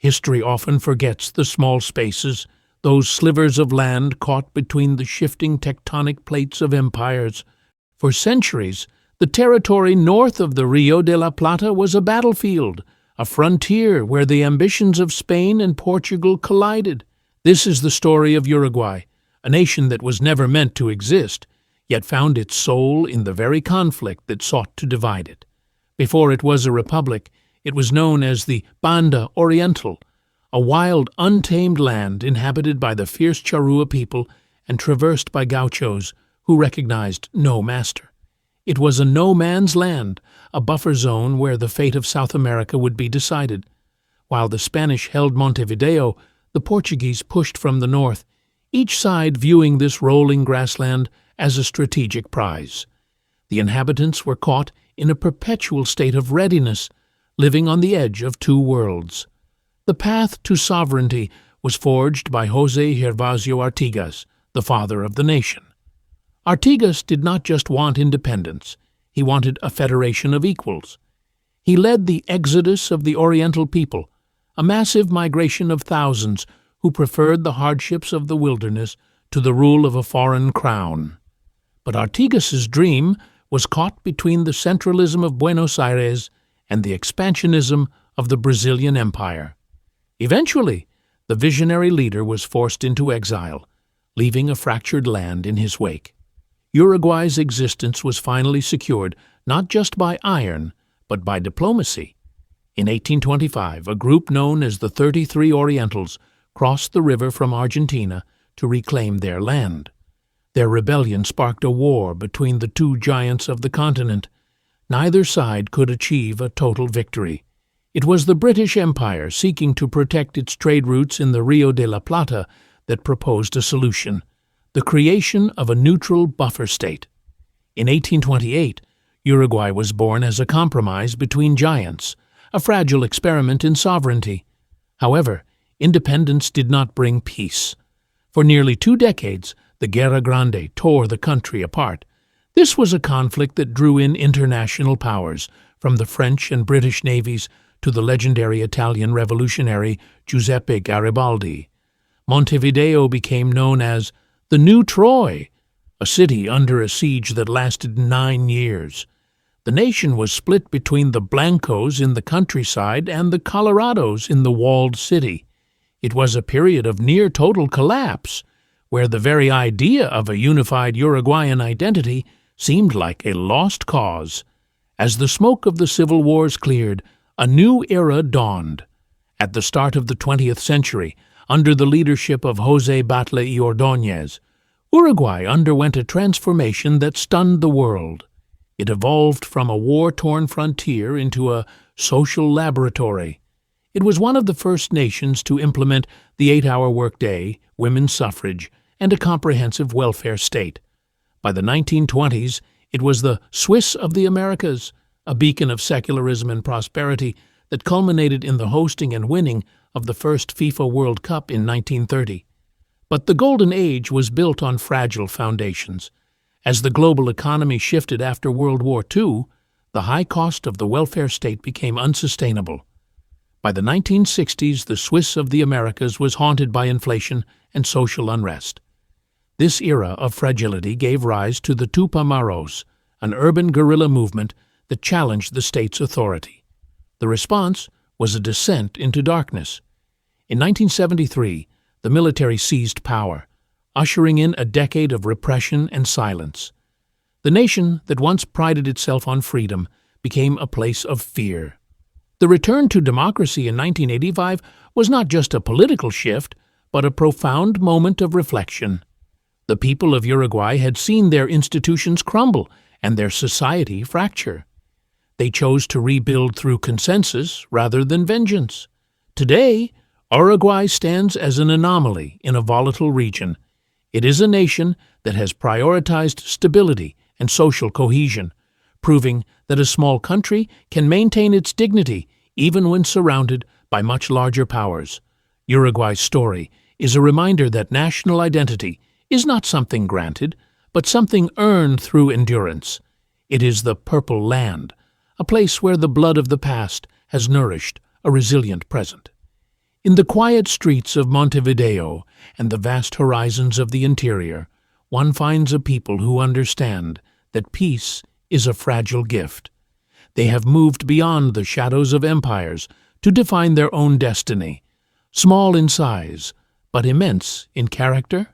History often forgets the small spaces, those slivers of land caught between the shifting tectonic plates of empires. For centuries, the territory north of the Rio de la Plata was a battlefield, a frontier where the ambitions of Spain and Portugal collided. This is the story of Uruguay, a nation that was never meant to exist, yet found its soul in the very conflict that sought to divide it. Before it was a republic, it was known as the Banda Oriental, a wild, untamed land inhabited by the fierce Charrúa people and traversed by gauchos who recognized no master. It was a no-man's land, a buffer zone where the fate of South America would be decided. While the Spanish held Montevideo, the Portuguese pushed from the north, each side viewing this rolling grassland as a strategic prize. The inhabitants were caught in a perpetual state of readiness, living on the edge of two worlds. The path to sovereignty was forged by José Gervasio Artigas, the father of the nation. Artigas did not just want independence, he wanted a federation of equals. He led the exodus of the Oriental people, a massive migration of thousands who preferred the hardships of the wilderness to the rule of a foreign crown. But Artigas's dream was caught between the centralism of Buenos Aires and the expansionism of the Brazilian Empire. Eventually, the visionary leader was forced into exile, leaving a fractured land in his wake. Uruguay's existence was finally secured not just by iron, but by diplomacy. In 1825, a group known as the 33 Orientals crossed the river from Argentina to reclaim their land. Their rebellion sparked a war between the two giants of the continent. Neither side could achieve a total victory. It was the British Empire seeking to protect its trade routes in the Rio de la Plata that proposed a solution: the creation of a neutral buffer state. In 1828, Uruguay was born as a compromise between giants, a fragile experiment in sovereignty. However, independence did not bring peace. For nearly 2 decades, the Guerra Grande tore the country apart. This was a conflict that drew in international powers, from the French and British navies to the legendary Italian revolutionary Giuseppe Garibaldi. Montevideo became known as the New Troy, a city under a siege that lasted 9 years. The nation was split between the Blancos in the countryside and the Colorados in the walled city. It was a period of near-total collapse, where the very idea of a unified Uruguayan identity seemed like a lost cause. As the smoke of the civil wars cleared, a new era dawned. At the start of the 20th century, under the leadership of José Batlle y Ordóñez, Uruguay underwent a transformation that stunned the world. It evolved from a war-torn frontier into a social laboratory. It was one of the first nations to implement the 8-hour workday, women's suffrage, and a comprehensive welfare state. By the 1920s, it was the Swiss of the Americas, a beacon of secularism and prosperity that culminated in the hosting and winning of the first FIFA World Cup in 1930. But the Golden Age was built on fragile foundations. As the global economy shifted after World War II, the high cost of the welfare state became unsustainable. By the 1960s, the Swiss of the Americas was haunted by inflation and social unrest. This era of fragility gave rise to the Tupamaros, an urban guerrilla movement that challenged the state's authority. The response was a descent into darkness. In 1973, the military seized power, ushering in a decade of repression and silence. The nation that once prided itself on freedom became a place of fear. The return to democracy in 1985 was not just a political shift, but a profound moment of reflection. The people of Uruguay had seen their institutions crumble and their society fracture. They chose to rebuild through consensus rather than vengeance. Today, Uruguay stands as an anomaly in a volatile region. It is a nation that has prioritized stability and social cohesion, proving that a small country can maintain its dignity even when surrounded by much larger powers. Uruguay's story is a reminder that national identity is not something granted, but something earned through endurance. It is the Purple Land, a place where the blood of the past has nourished a resilient present. In the quiet streets of Montevideo and the vast horizons of the interior, one finds a people who understand that peace is a fragile gift. They have moved beyond the shadows of empires to define their own destiny, small in size, but immense in character